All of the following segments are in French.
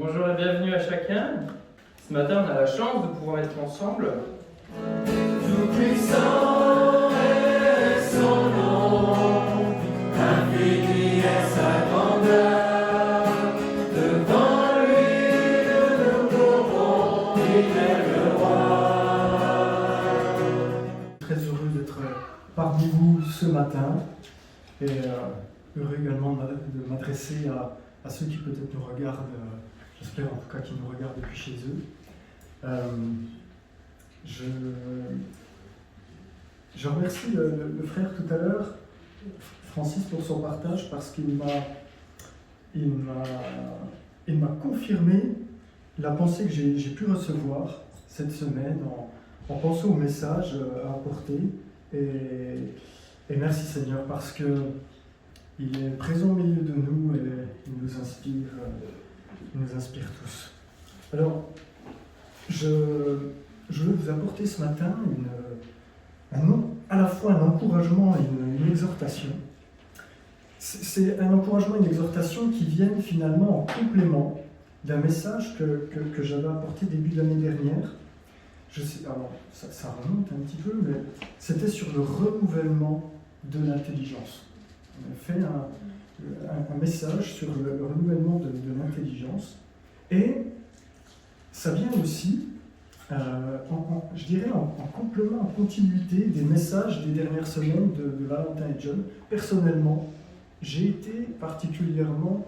Bonjour et bienvenue à chacun. Ce matin, on a la chance de pouvoir être ensemble. Tout-puissant est son nom, infini est sa grandeur. Devant lui, nous courons, il est le roi. Très heureux d'être parmi vous ce matin et heureux également de m'adresser à ceux qui peut-être nous regardent, j'espère en tout cas qui nous regardent depuis chez eux. Je remercie le frère tout à l'heure, Francis, pour son partage parce qu'il m'a confirmé la pensée que j'ai pu recevoir cette semaine en pensant au message à apporter. Et merci Seigneur parce que il est présent au milieu de nous et il nous inspire tous. Alors, je veux vous apporter ce matin à la fois un encouragement et une exhortation. C'est un encouragement et une exhortation qui viennent finalement en complément d'un message que j'avais apporté début de l'année dernière. Alors, ça remonte un petit peu, mais c'était sur le renouvellement de l'intelligence. On a fait un message sur le renouvellement de l'intelligence. Et ça vient aussi, je dirais, en complément, en continuité des messages des dernières semaines de Valentin et John. Personnellement, j'ai été particulièrement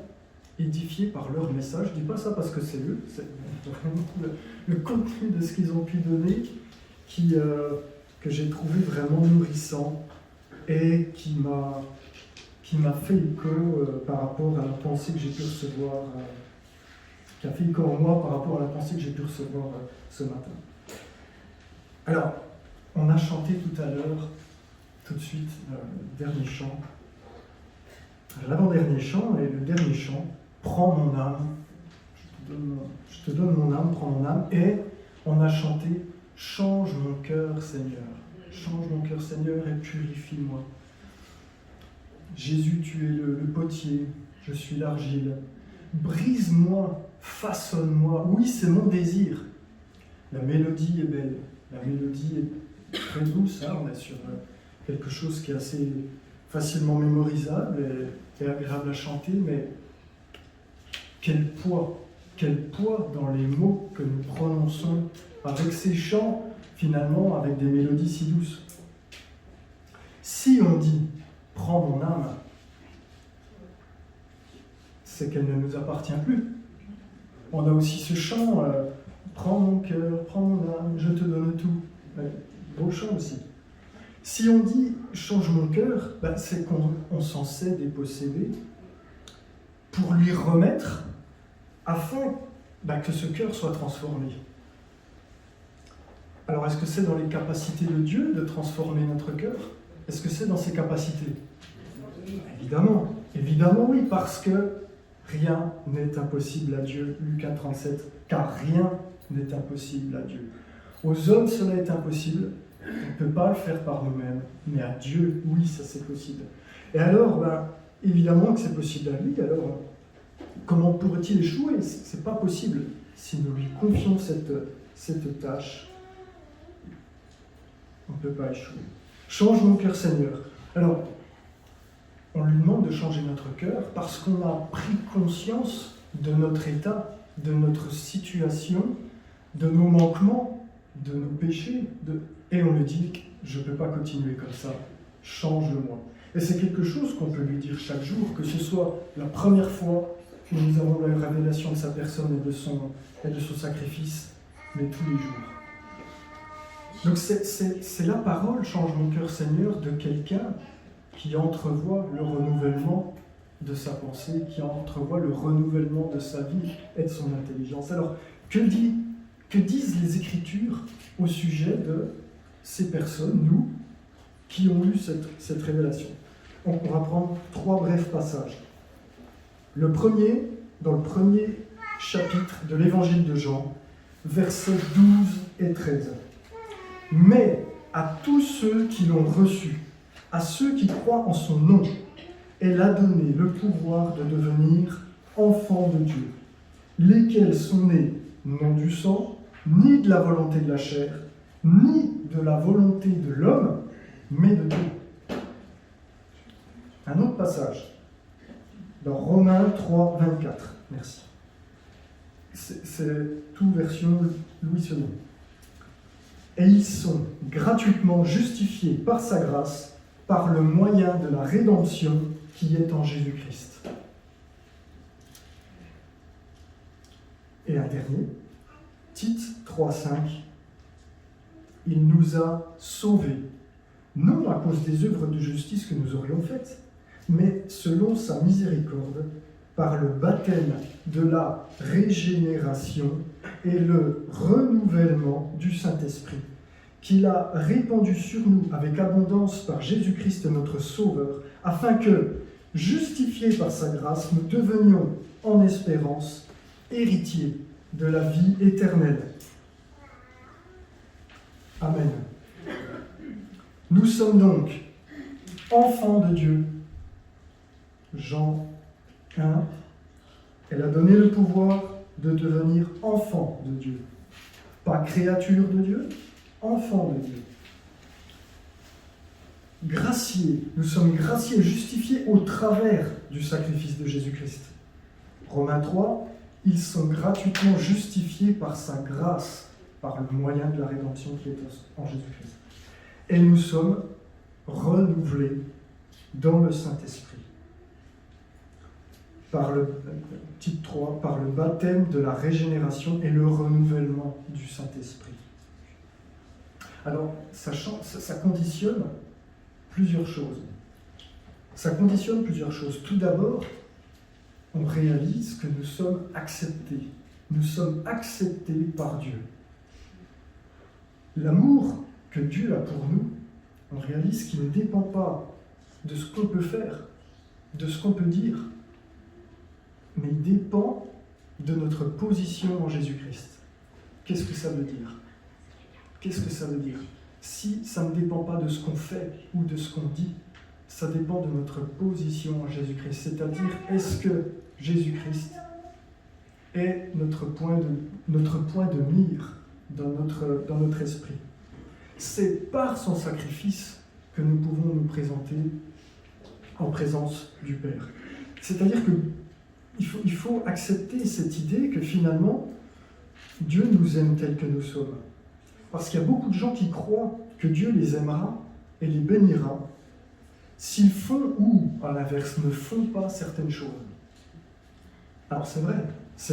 édifié par leur message. Je ne dis pas ça parce que c'est eux, c'est vraiment le contenu de ce qu'ils ont pu donner que j'ai trouvé vraiment nourrissant et qui m'a fait écho par rapport à la pensée que j'ai pu recevoir, qui a fait écho en moi par rapport à la pensée que j'ai pu recevoir ce matin. Alors, on a chanté tout à l'heure, tout de suite, le dernier chant, l'avant-dernier chant et le dernier chant, Prends mon âme, je te donne mon âme, prends mon âme, et on a chanté Change mon cœur Seigneur, change mon cœur Seigneur et purifie-moi. Jésus, tu es le potier, je suis l'argile. Brise-moi, façonne-moi. Oui, c'est mon désir. La mélodie est belle, la mélodie est très douce. Hein, on est sur quelque chose qui est assez facilement mémorisable et agréable à chanter, mais quel poids dans les mots que nous prononçons avec ces chants, finalement, avec des mélodies si douces. Si on dit « Prends mon âme », c'est qu'elle ne nous appartient plus. On a aussi ce chant « Prends mon cœur, prends mon âme, je te donne tout ». Beau chant aussi. Si on dit « Change mon cœur », c'est qu'on s'en sait déposséder pour lui remettre afin que ce cœur soit transformé. Alors, est-ce que c'est dans les capacités de Dieu de transformer notre cœur ? Est-ce que c'est dans ses capacités ? Évidemment, évidemment oui, parce que rien n'est impossible à Dieu, Luc 1,37, car rien n'est impossible à Dieu. Aux hommes, cela est impossible, on ne peut pas le faire par nous-mêmes, mais à Dieu, oui, ça c'est possible. Et alors, évidemment que c'est possible à lui, alors comment pourrait-il échouer ? C'est pas possible si nous lui confions cette tâche. On ne peut pas échouer. Change mon cœur, Seigneur. Alors, on lui demande de changer notre cœur parce qu'on a pris conscience de notre état, de notre situation, de nos manquements, de nos péchés, et on lui dit « je ne peux pas continuer comme ça, change-moi ». Et c'est quelque chose qu'on peut lui dire chaque jour, que ce soit la première fois que nous avons la révélation de sa personne et de son sacrifice, mais tous les jours. Donc c'est la parole, change mon cœur Seigneur, de quelqu'un qui entrevoit le renouvellement de sa pensée, qui entrevoit le renouvellement de sa vie et de son intelligence. Alors, que disent les Écritures au sujet de ces personnes, nous, qui ont eu cette révélation ? On va prendre 3 brefs passages. Le premier, dans le premier chapitre de l'Évangile de Jean, versets 12 et 13. « Mais à tous ceux qui l'ont reçu, à ceux qui croient en son nom, elle a donné le pouvoir de devenir enfants de Dieu. lesquels sont nés non du sang, ni de la volonté de la chair, ni de la volonté de l'homme, mais de Dieu. Un autre passage, dans Romains 3, 24. Merci. C'est tout version Louis II. Et ils sont gratuitement justifiés par sa grâce, par le moyen de la rédemption qui est en Jésus-Christ. Et un dernier, Tite 3, 5. Il nous a sauvés, non à cause des œuvres de justice que nous aurions faites, mais selon sa miséricorde, par le baptême de la régénération et le renouvellement du Saint-Esprit, qu'il a répandu sur nous avec abondance par Jésus-Christ notre Sauveur, afin que, justifiés par sa grâce, nous devenions en espérance héritiers de la vie éternelle. Amen. Nous sommes donc enfants de Dieu. Jean 1, elle a donné le pouvoir de devenir enfant de Dieu. Pas créature de Dieu, enfant de Dieu. Graciés, nous sommes graciés, justifiés au travers du sacrifice de Jésus-Christ. Romains 3, ils sont gratuitement justifiés par sa grâce, par le moyen de la rédemption qui est en Jésus-Christ. Et nous sommes renouvelés dans le Saint-Esprit. Titre 3, par le baptême de la régénération et le renouvellement du Saint-Esprit. Alors, ça conditionne plusieurs choses. Ça conditionne plusieurs choses. Tout d'abord, on réalise que nous sommes acceptés. Nous sommes acceptés par Dieu. L'amour que Dieu a pour nous, on réalise qu'il ne dépend pas de ce qu'on peut faire, de ce qu'on peut dire, mais il dépend de notre position en Jésus-Christ. Qu'est-ce que ça veut dire ? Qu'est-ce que ça veut dire ? Si ça ne dépend pas de ce qu'on fait ou de ce qu'on dit, ça dépend de notre position en Jésus-Christ. C'est-à-dire, est-ce que Jésus-Christ est notre point de mire dans notre esprit ? C'est par son sacrifice que nous pouvons nous présenter en présence du Père. C'est-à-dire qu'il faut accepter cette idée que finalement, Dieu nous aime tels que nous sommes. Parce qu'il y a beaucoup de gens qui croient que Dieu les aimera et les bénira s'ils font ou, à l'inverse, ne font pas certaines choses. Alors c'est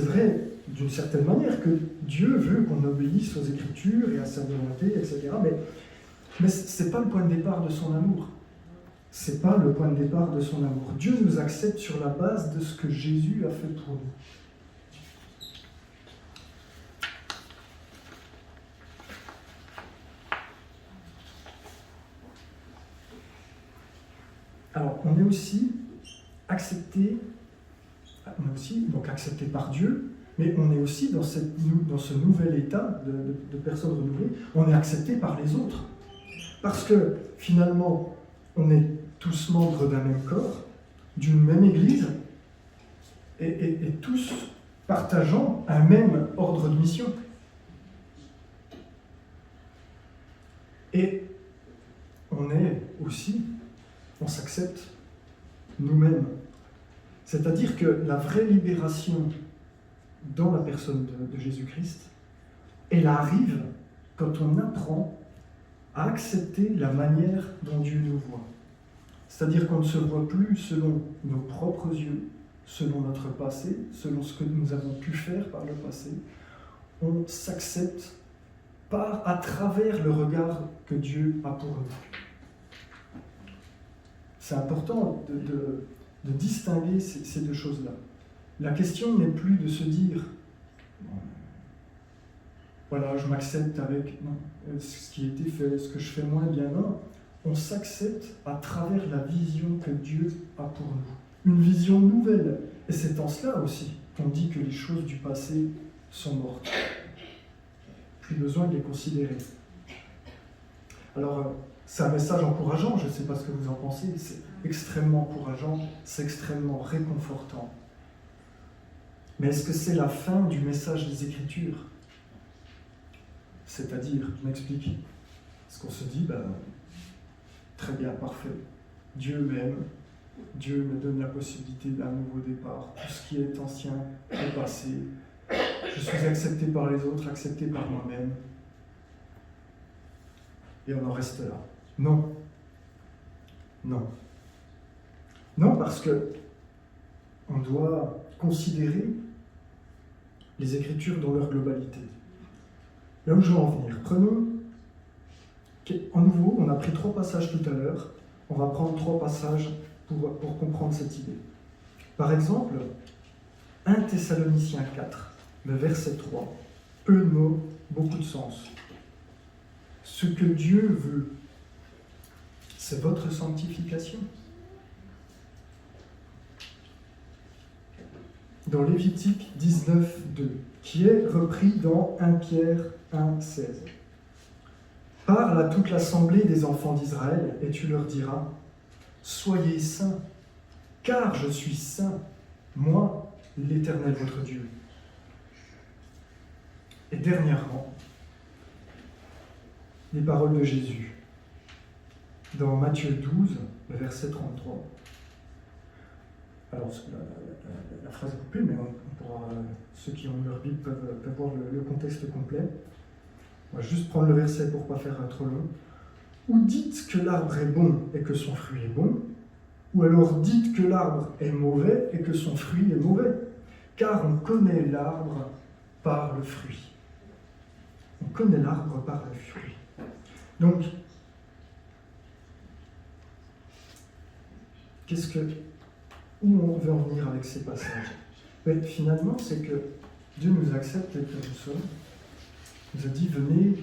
vrai d'une certaine manière que Dieu veut qu'on obéisse aux Écritures et à sa volonté, etc. Mais ce n'est pas le point de départ de son amour. C'est pas le point de départ de son amour. Dieu nous accepte sur la base de ce que Jésus a fait pour nous. Alors, on est aussi accepté par Dieu, mais on est aussi dans ce nouvel état de personnes renouvelées, on est accepté par les autres. Parce que finalement, on est tous membres d'un même corps, d'une même Église, et tous partageant un même ordre de mission. Et on s'accepte nous-mêmes. C'est-à-dire que la vraie libération dans la personne de Jésus-Christ, elle arrive quand on apprend à accepter la manière dont Dieu nous voit. C'est-à-dire qu'on ne se voit plus selon nos propres yeux, selon notre passé, selon ce que nous avons pu faire par le passé. On s'accepte à travers le regard que Dieu a pour nous. C'est important de distinguer ces deux choses-là. La question n'est plus de se dire voilà, je m'accepte avec ce qui a été fait, ce que je fais moins bien. Non, on s'accepte à travers la vision que Dieu a pour nous. Une vision nouvelle. Et c'est en cela aussi qu'on dit que les choses du passé sont mortes. Plus besoin de les considérer. Alors, c'est un message encourageant, je ne sais pas ce que vous en pensez, c'est extrêmement encourageant, c'est extrêmement réconfortant. Mais est-ce que c'est la fin du message des Écritures? C'est-à-dire, je m'explique. Est-ce qu'on se dit, très bien, parfait, Dieu m'aime, Dieu me donne la possibilité d'un nouveau départ, tout ce qui est ancien est passé, je suis accepté par les autres, accepté par moi-même, et on en reste là? Non. Non. Non, parce que on doit considérer les Écritures dans leur globalité. Là où je veux en venir, prenons, en nouveau, on a pris 3 passages tout à l'heure, on va prendre 3 passages pour comprendre cette idée. Par exemple, 1 Thessaloniciens 4, le verset 3, peu de mots, beaucoup de sens. Ce que Dieu veut, c'est votre sanctification. Dans Lévitique 19, 2, qui est repris dans 1 Pierre 1, 16. Parle à toute l'assemblée des enfants d'Israël et tu leur diras, soyez saints, car je suis saint, moi, l'Éternel votre Dieu. Et dernièrement, les paroles de Jésus, dans Matthieu 12, le verset 33. Alors, la phrase est coupée, mais on pourra, ceux qui ont leur Bible peuvent voir le contexte complet. On va juste prendre le verset pour ne pas faire trop long. Ou dites que l'arbre est bon et que son fruit est bon, ou alors dites que l'arbre est mauvais et que son fruit est mauvais, car on connaît l'arbre par le fruit. On connaît l'arbre par le fruit. Donc, où on veut en venir avec ces passages? Mais finalement, c'est que Dieu nous accepte tel que nous sommes. Il nous a dit, venez,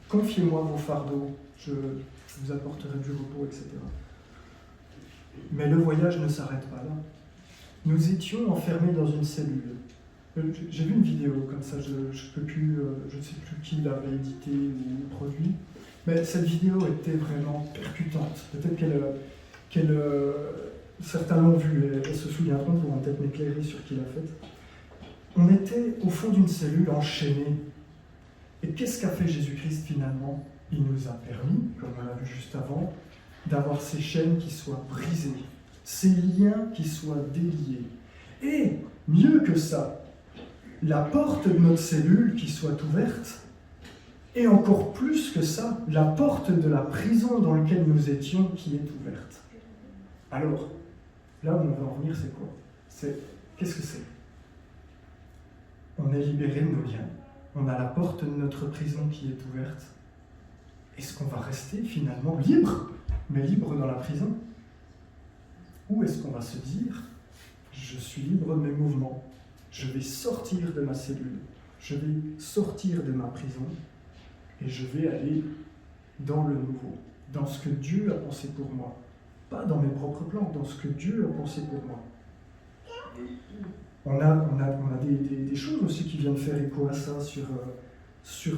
confiez-moi vos fardeaux, je vous apporterai du repos, etc. Mais le voyage ne s'arrête pas là. Nous étions enfermés dans une cellule. J'ai vu une vidéo comme ça, je ne sais plus qui l'avait édité ou produit, mais cette vidéo était vraiment percutante. Peut-être certains l'ont vue et se souviendront, pourront peut-être m'éclairer sur qui l'a faite. On était au fond d'une cellule enchaînée. Et qu'est-ce qu'a fait Jésus-Christ finalement? Il nous a permis, comme on l'a vu juste avant, d'avoir ces chaînes qui soient brisées, ces liens qui soient déliés. Et mieux que ça, la porte de notre cellule qui soit ouverte, et encore plus que ça, la porte de la prison dans laquelle nous étions qui est ouverte. Alors, là où on va en venir, c'est quoi? Qu'est-ce que c'est? On est libéré de nos liens. On a la porte de notre prison qui est ouverte. Est-ce qu'on va rester finalement libre, mais libre dans la prison? Ou est-ce qu'on va se dire, je suis libre de mes mouvements, je vais sortir de ma cellule, je vais sortir de ma prison, et je vais aller dans le nouveau, dans ce que Dieu a pensé pour moi. Pas dans mes propres plans, dans ce que Dieu a pensé pour moi. On a des choses aussi qui viennent faire écho à ça sur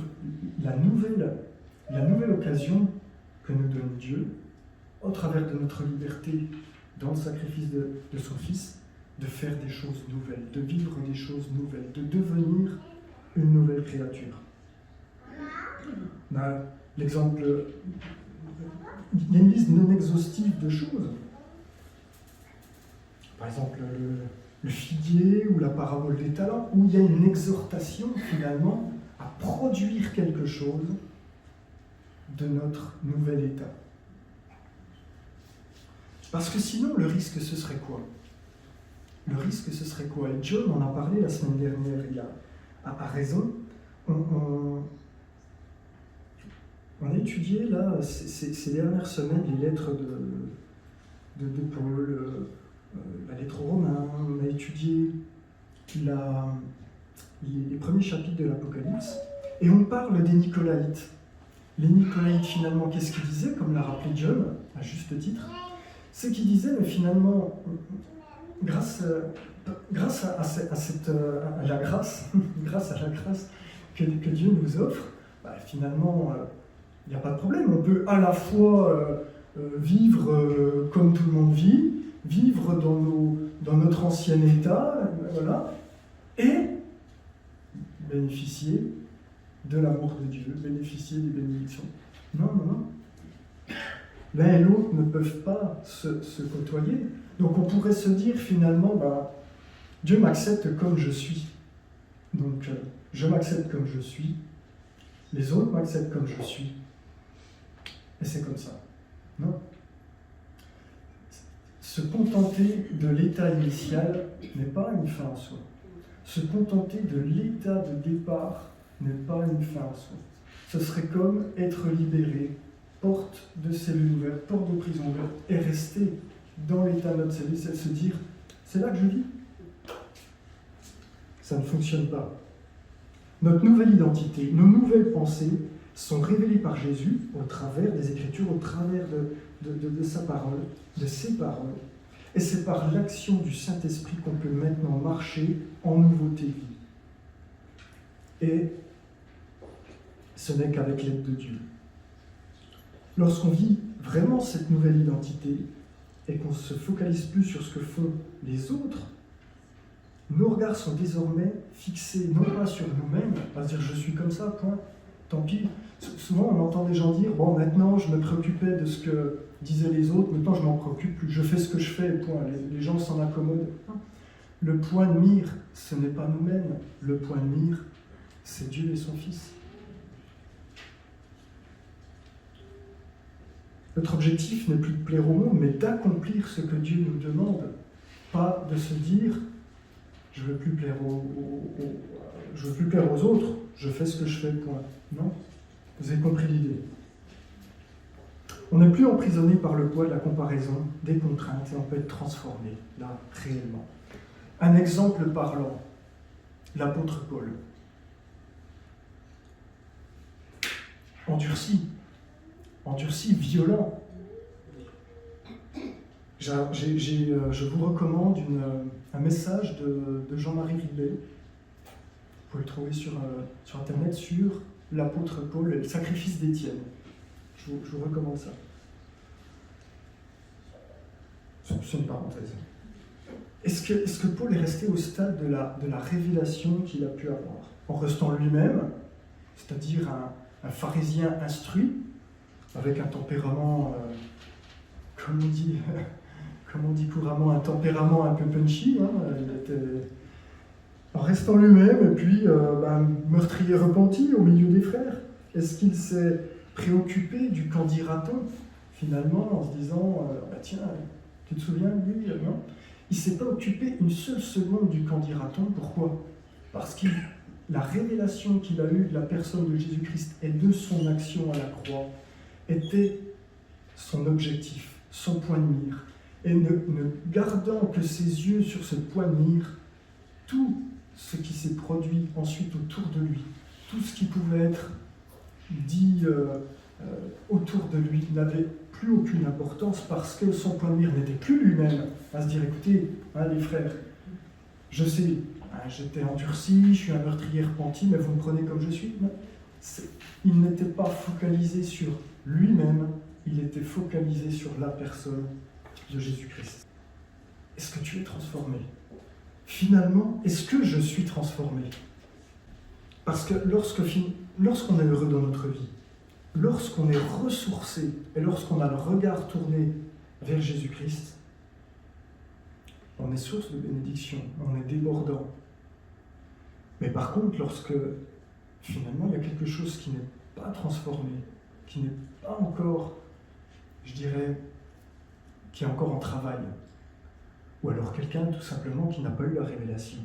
la nouvelle occasion que nous donne Dieu, au travers de notre liberté, dans le sacrifice de son Fils, de faire des choses nouvelles, de vivre des choses nouvelles, de devenir une nouvelle créature. On a l'exemple, il y a une liste non exhaustive de choses. Par exemple, le figuier ou la parabole des talents, où il y a une exhortation finalement à produire quelque chose de notre nouvel état. Parce que sinon, le risque, ce serait quoi? Le risque, ce serait quoi? Et John en a parlé la semaine dernière, il a raison. On a étudié là, ces dernières semaines, les lettres de Paul, la lettre aux Romains, on a étudié les premiers chapitres de l'Apocalypse, et on parle des Nicolaïtes. Les Nicolaïtes, finalement, qu'est-ce qu'ils disaient, comme l'a rappelé John, à juste titre? C'est qu'ils disaient, mais finalement, grâce à la grâce que Dieu nous offre, finalement, il n'y a pas de problème. On peut à la fois vivre comme tout le monde vit, vivre dans dans notre ancien état, voilà, et bénéficier de l'amour de Dieu, bénéficier des bénédictions. Non, non, non. L'un et l'autre ne peuvent pas se côtoyer. Donc on pourrait se dire finalement, Dieu m'accepte comme je suis. Donc je m'accepte comme je suis, les autres m'acceptent comme je suis. Et c'est comme ça. Non. Se contenter de l'état initial n'est pas une fin en soi. Se contenter de l'état de départ n'est pas une fin en soi. Ce serait comme être libéré, porte de cellule ouverte, porte de prison ouverte, et rester dans l'état de notre cellule, c'est se dire, c'est là que je vis. Ça ne fonctionne pas. Notre nouvelle identité, nos nouvelles pensées sont révélées par Jésus au travers des Écritures, au travers de sa parole, de ses paroles. Et c'est par l'action du Saint-Esprit qu'on peut maintenant marcher en nouveauté de vie. Et ce n'est qu'avec l'aide de Dieu. Lorsqu'on vit vraiment cette nouvelle identité et qu'on ne se focalise plus sur ce que font les autres, nos regards sont désormais fixés non pas sur nous-mêmes, à se dire je suis comme ça, point, tant pis. Souvent on entend des gens dire bon maintenant je me préoccupais de ce que disaient les autres, maintenant je m'en préoccupe plus, je fais ce que je fais, point. Les gens s'en accommodent. Le point de mire, ce n'est pas nous-mêmes, le point de mire, c'est Dieu et son Fils. Notre objectif n'est plus de plaire au monde, mais d'accomplir ce que Dieu nous demande. Pas de se dire, je ne veux plus plaire aux autres, je fais ce que je fais, point. Non, vous avez compris l'idée. On n'est plus emprisonné par le poids de la comparaison, des contraintes, et on peut être transformé, là, réellement. Un exemple parlant, l'apôtre Paul. Endurci, violent. Je vous recommande un message de Jean-Marie Ribet. Vous pouvez le trouver sur Internet sur l'apôtre Paul et le sacrifice d'Étienne. Je vous recommande ça. C'est une parenthèse. Est-ce que Paul est resté au stade de la révélation qu'il a pu avoir, en restant lui-même, c'est-à-dire un pharisien instruit, avec un tempérament, comme on dit couramment, un tempérament un peu punchy, il était en restant lui-même, et puis meurtrier repenti au milieu des frères. Est-ce qu'il s'est préoccupé du qu'en dira-t-on, finalement, en se disant, tiens, tu te souviens de lui, non? Il ne s'est pas occupé une seule seconde du qu'en dira-t-on. Pourquoi? Parce que la révélation qu'il a eue de la personne de Jésus-Christ et de son action à la croix était son objectif, son point de mire. Et ne gardant que ses yeux sur ce point de mire, tout ce qui s'est produit ensuite autour de lui, tout ce qui pouvait être dit autour de lui n'avait plus aucune importance parce que son point de mire n'était plus lui-même à se dire écoutez, les frères, je sais, j'étais endurci, je suis un meurtrier repenti, mais vous me prenez comme je suis. Non. Il n'était pas focalisé sur lui-même, il était focalisé sur la personne de Jésus-Christ. Est-ce que tu es transformé? Finalement, est-ce que je suis transformé? Parce que lorsqu'on est heureux dans notre vie, lorsqu'on est ressourcé et lorsqu'on a le regard tourné vers Jésus-Christ, on est source de bénédiction, on est débordant. Mais par contre, lorsque finalement il y a quelque chose qui n'est pas transformé, qui n'est pas encore, je dirais, qui est encore en travail, ou alors quelqu'un tout simplement qui n'a pas eu la révélation,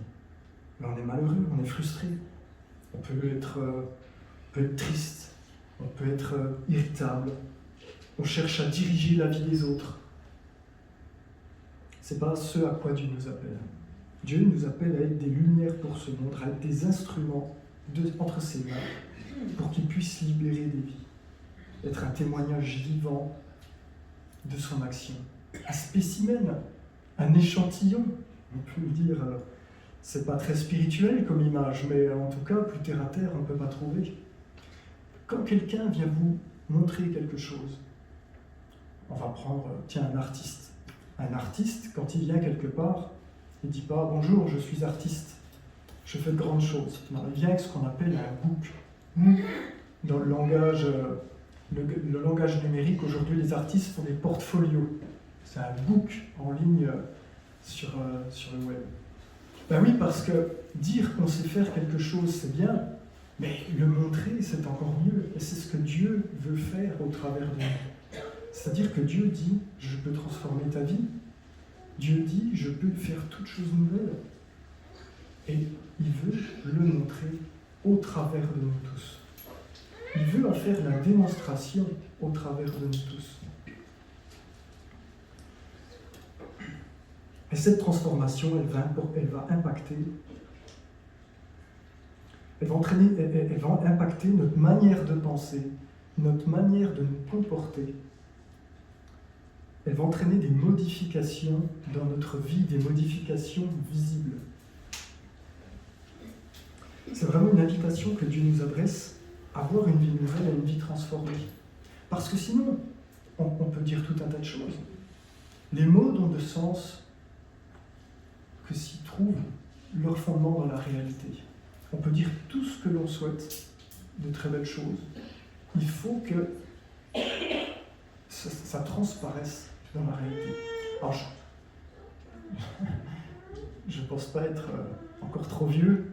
mais on est malheureux, on est frustré, on peut être triste, on peut être irritable, on cherche à diriger la vie des autres. C'est pas ce à quoi Dieu nous appelle. Dieu nous appelle à être des lumières pour ce monde, à être des instruments entre ses mains pour qu'il puisse libérer des vies, être un témoignage vivant de son action, un spécimen, un échantillon, on peut le dire. C'est pas très spirituel comme image, mais en tout cas, plus terre à terre, on ne peut pas trouver. Quand quelqu'un vient vous montrer quelque chose, on va prendre, un artiste. Un artiste, quand il vient quelque part, Il ne dit pas « Bonjour, je suis artiste, je fais de grandes choses ». Non, il vient avec ce qu'on appelle un book. Dans le langage numérique, aujourd'hui, les artistes font des portfolios. C'est un book en ligne sur le web. Ben oui, parce que dire qu'on sait faire quelque chose, c'est bien, mais le montrer, c'est encore mieux. Et c'est ce que Dieu veut faire au travers de nous. C'est-à-dire que Dieu dit « Je peux transformer ta vie ». Dieu dit « Je peux faire toutes choses nouvelles ». Et il veut le montrer au travers de nous tous. Il veut en faire la démonstration au travers de nous tous. Et cette transformation, elle va impacter, elle va impacter notre manière de penser, notre manière de nous comporter. Elle va entraîner des modifications dans notre vie, des modifications visibles. C'est vraiment une invitation que Dieu nous adresse à avoir une vie nouvelle, à une vie transformée. Parce que sinon, on peut dire tout un tas de choses. Les mots n'ont de sens que s'ils trouvent leur fondement dans la réalité. On peut dire tout ce que l'on souhaite, de très belles choses. Il faut que ça transparaisse dans la réalité. Alors, je ne pense pas être encore trop vieux.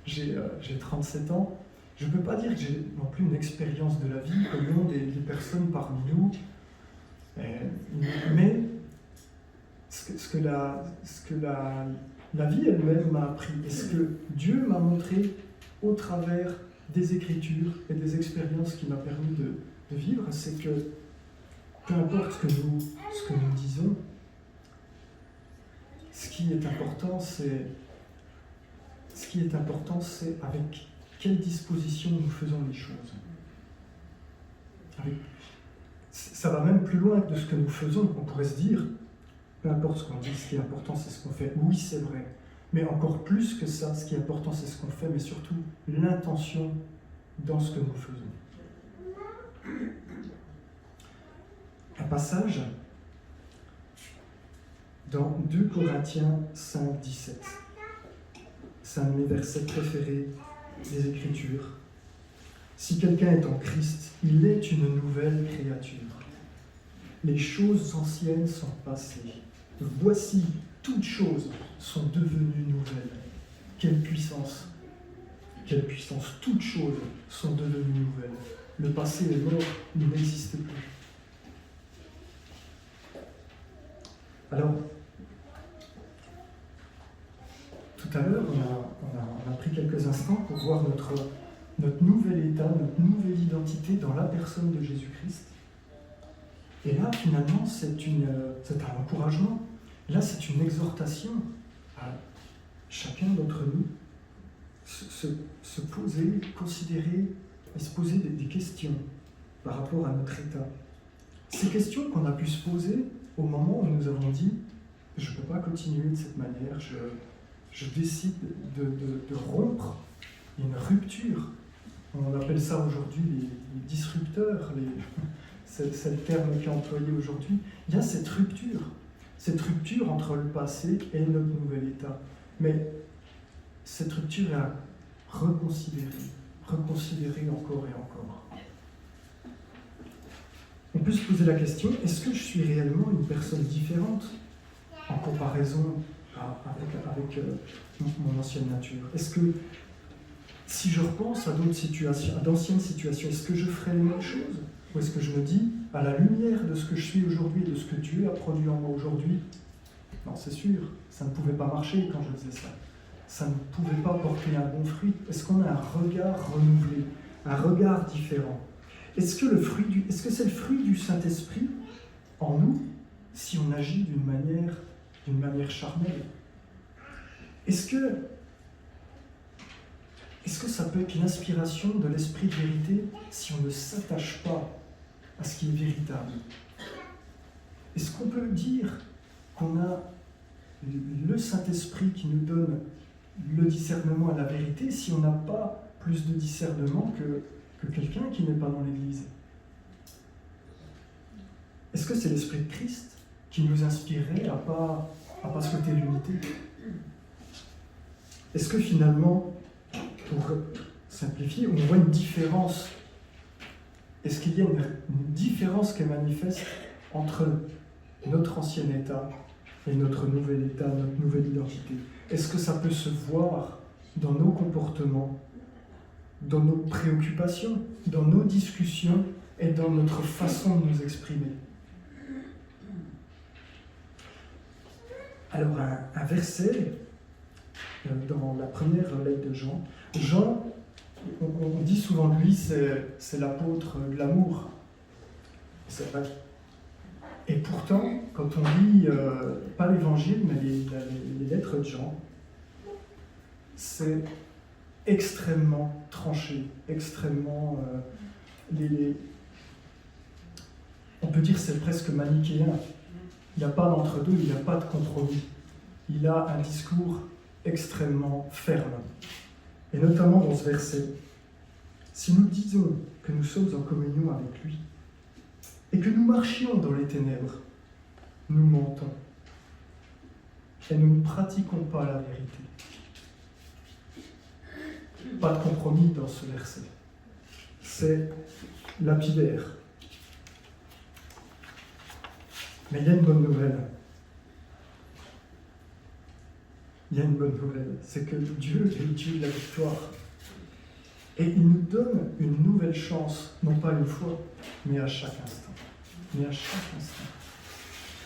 J'ai 37 ans. Je ne peux pas dire que j'ai non plus une expérience de la vie comme l'ont des personnes parmi nous. Mais ce que la vie elle-même m'a appris, et ce que Dieu m'a montré au travers des Écritures et des expériences qu'il m'a permis de vivre, c'est que peu importe ce que nous disons, ce qui est important, c'est avec quelle disposition nous faisons les choses. Ça va même plus loin de ce que nous faisons. On pourrait se dire, peu importe ce qu'on dit, ce qui est important, c'est ce qu'on fait. Oui, c'est vrai. Mais encore plus que ça, ce qui est important, c'est ce qu'on fait, mais surtout l'intention dans ce que nous faisons. Un passage dans 2 Corinthiens 5, 17. C'est un de mes versets préférés des Écritures. Si quelqu'un est en Christ, il est une nouvelle créature. Les choses anciennes sont passées. Voici, toutes choses sont devenues nouvelles. Quelle puissance! Quelle puissance! Toutes choses sont devenues nouvelles. Le passé est mort, il n'existe plus. Alors, tout à l'heure, on a pris quelques instants pour voir notre nouvel état, notre nouvelle identité dans la personne de Jésus-Christ. Et là, finalement, c'est un encouragement. Là, c'est une exhortation à chacun d'entre nous se poser, considérer et se poser des questions par rapport à notre état. Ces questions qu'on a pu se poser au moment où nous avons dit « je ne peux pas continuer de cette manière, je décide de rompre ». Il y a une rupture. On appelle ça aujourd'hui les disrupteurs, c'est le terme qui est employé aujourd'hui. Il y a cette rupture entre le passé et notre nouvel état. Mais cette rupture est à reconsidérer encore et encore. On peut se poser la question, est-ce que je suis réellement une personne différente en comparaison avec mon ancienne nature? Est-ce que si je repense à d'autres situations, à d'anciennes situations, est-ce que je ferais les mêmes choses? Ou est-ce que je me dis, à la lumière de ce que je suis aujourd'hui, de ce que Dieu a produit en moi aujourd'hui, non, c'est sûr, ça ne pouvait pas marcher quand je faisais ça. Ça ne pouvait pas porter un bon fruit. Est-ce qu'on a un regard renouvelé, un regard différent? Est-ce que c'est le fruit du Saint-Esprit en nous si on agit d'une manière charnelle? Est-ce que ça peut être l'inspiration de l'esprit de vérité si on ne s'attache pas à ce qui est véritable? Est-ce qu'on peut dire qu'on a le Saint-Esprit qui nous donne le discernement à la vérité si on n'a pas plus de discernement que quelqu'un qui n'est pas dans l'Église? Est-ce que c'est l'Esprit de Christ qui nous inspirerait à pas souhaiter l'unité? Est-ce que finalement, pour simplifier, on voit une différence? Est-ce qu'il y a une différence qui est manifeste entre notre ancien état et notre nouvel état, notre nouvelle identité? Est-ce que ça peut se voir dans nos comportements, dans nos préoccupations, dans nos discussions et dans notre façon de nous exprimer? Alors, un verset dans la première lettre de Jean. Jean, on dit souvent de lui, c'est l'apôtre de l'amour. C'est vrai. Et pourtant, quand on lit, pas l'évangile, mais les lettres de Jean, c'est extrêmement tranché, extrêmement... on peut dire que c'est presque manichéen. Il n'y a pas d'entre-deux, il n'y a pas de compromis. Il a un discours extrêmement ferme. Et notamment dans ce verset, si nous disons que nous sommes en communion avec lui et que nous marchions dans les ténèbres, nous mentons et nous ne pratiquons pas la vérité. Pas de compromis dans ce verset. C'est lapidaire. Mais il y a une bonne nouvelle. Il y a une bonne nouvelle, c'est que Dieu est le Dieu de la victoire. Et il nous donne une nouvelle chance, non pas une fois, mais à chaque instant. Mais à chaque instant.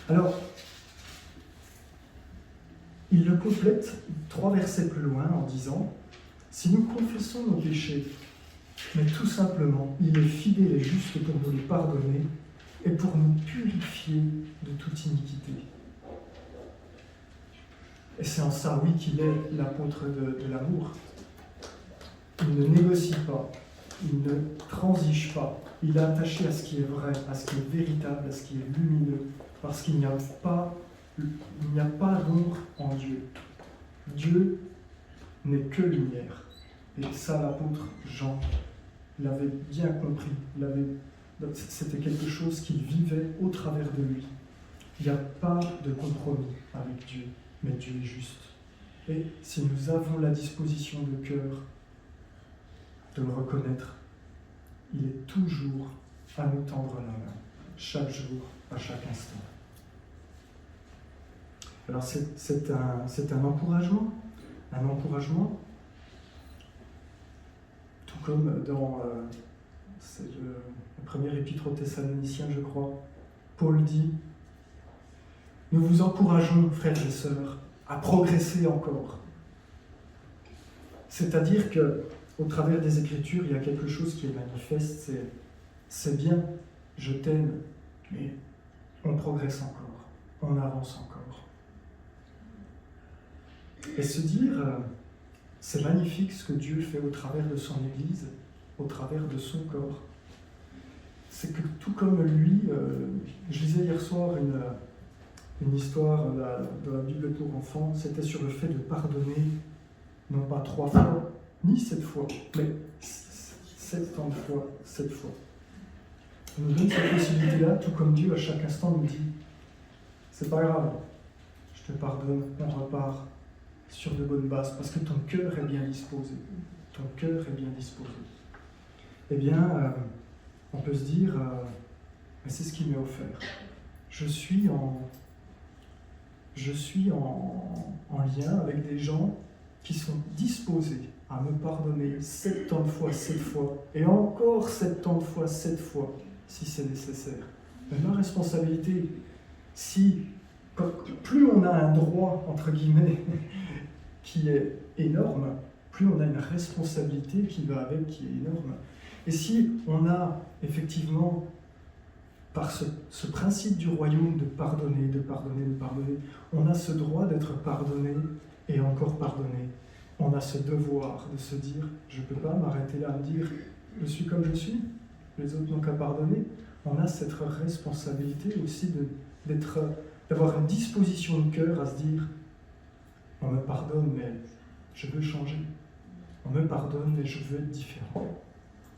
Alors, il le complète 3 versets plus loin en disant « Si nous confessons nos péchés, mais tout simplement, il est fidèle et juste pour nous les pardonner et pour nous purifier de toute iniquité. » Et c'est en ça, oui, qu'il est l'apôtre de l'amour. Il ne négocie pas, il ne transige pas, il est attaché à ce qui est vrai, à ce qui est véritable, à ce qui est lumineux, parce qu'il n'y a pas d'ombre en Dieu. Dieu n'est que lumière. Et ça, l'apôtre Jean l'avait bien compris. C'était quelque chose qu'il vivait au travers de lui. Il n'y a pas de compromis avec Dieu, mais Dieu est juste. Et si nous avons la disposition de cœur de le reconnaître, il est toujours à nous tendre la main, chaque jour, à chaque instant. Alors c'est un encouragement, tout comme dans c'est le premier épître aux Thessaloniciens, je crois, Paul dit « Nous vous encourageons, frères et sœurs, à progresser encore. » C'est-à-dire qu'au travers des Écritures, il y a quelque chose qui est manifeste, c'est bien, je t'aime, mais on progresse encore, on avance encore. Et se dire, c'est magnifique ce que Dieu fait au travers de son Église, au travers de son corps. C'est que tout comme lui, je lisais hier soir une histoire de la Bible pour enfants, c'était sur le fait de pardonner, non pas 3 fois, ni 7 fois, mais 70 fois, 7 fois. On nous donne cette possibilité-là, tout comme Dieu à chaque instant nous dit, c'est pas grave, je te pardonne, on repart sur de bonnes bases, parce que ton cœur est bien disposé. Ton cœur est bien disposé. Eh bien, on peut se dire, mais c'est ce qui m'est offert. Je suis en lien avec des gens qui sont disposés à me pardonner 70 fois, 7 fois, et encore 70 fois, 7 fois, si c'est nécessaire. Mais ma responsabilité, plus on a un droit, entre guillemets, qui est énorme, plus on a une responsabilité qui va avec, qui est énorme. Et si on a effectivement, par ce principe du royaume de pardonner, de pardonner, de pardonner, on a ce droit d'être pardonné et encore pardonné. On a ce devoir de se dire, je ne peux pas m'arrêter là à me dire, je suis comme je suis, les autres n'ont qu'à pardonner. On a cette responsabilité aussi d'avoir une disposition de cœur à se dire, on me pardonne, mais je veux changer. On me pardonne, mais je veux être différent.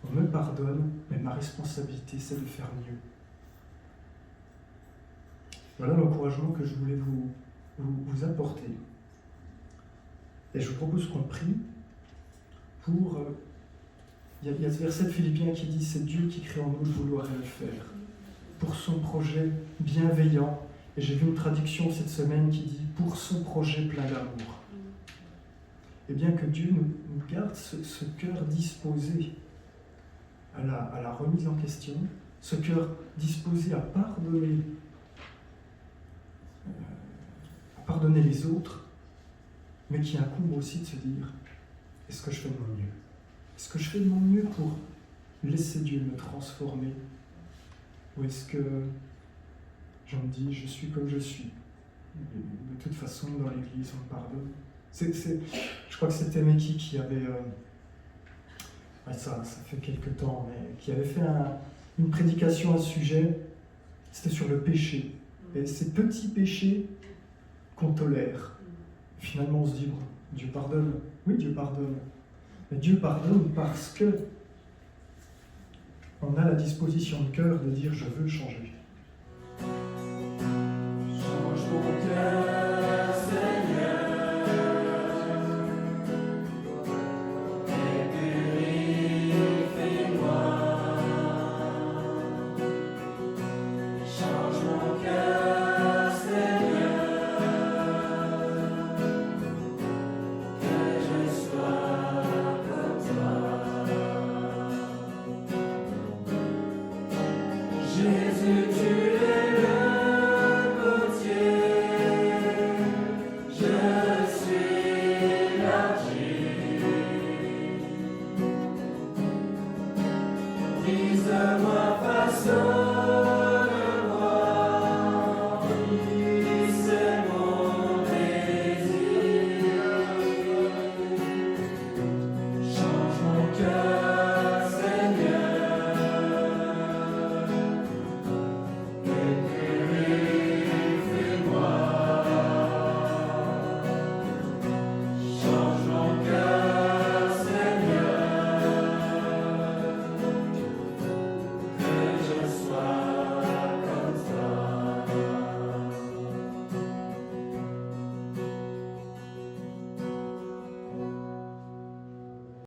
On me pardonne, mais ma responsabilité, c'est de faire mieux. Voilà l'encouragement que je voulais vous apporter. Et je vous propose qu'on prie pour... Il y a ce verset de Philippiens qui dit « C'est Dieu qui crée en nous le vouloir et le faire » pour son projet bienveillant. Et j'ai vu une traduction cette semaine qui dit « pour son projet plein d'amour ». Et bien que Dieu nous garde ce cœur disposé à la remise en question, ce cœur disposé à pardonner les autres, mais qui incombe aussi de se dire « est-ce que je fais de mon mieux ? Est-ce que je fais de mon mieux pour laisser Dieu me transformer ? Ou est-ce que je me dis « je suis comme je suis ». De toute façon, dans l'Église, on pardonne. Je crois que c'était Meki qui avait, ça fait quelques temps, mais qui avait fait une prédication à ce sujet. C'était sur le péché. Et ces petits péchés qu'on tolère. Finalement, on se dit, bon, Dieu pardonne. Oui, Dieu pardonne. Mais Dieu pardonne parce que on a la disposition de cœur de dire, je veux le changer. Change mon cœur.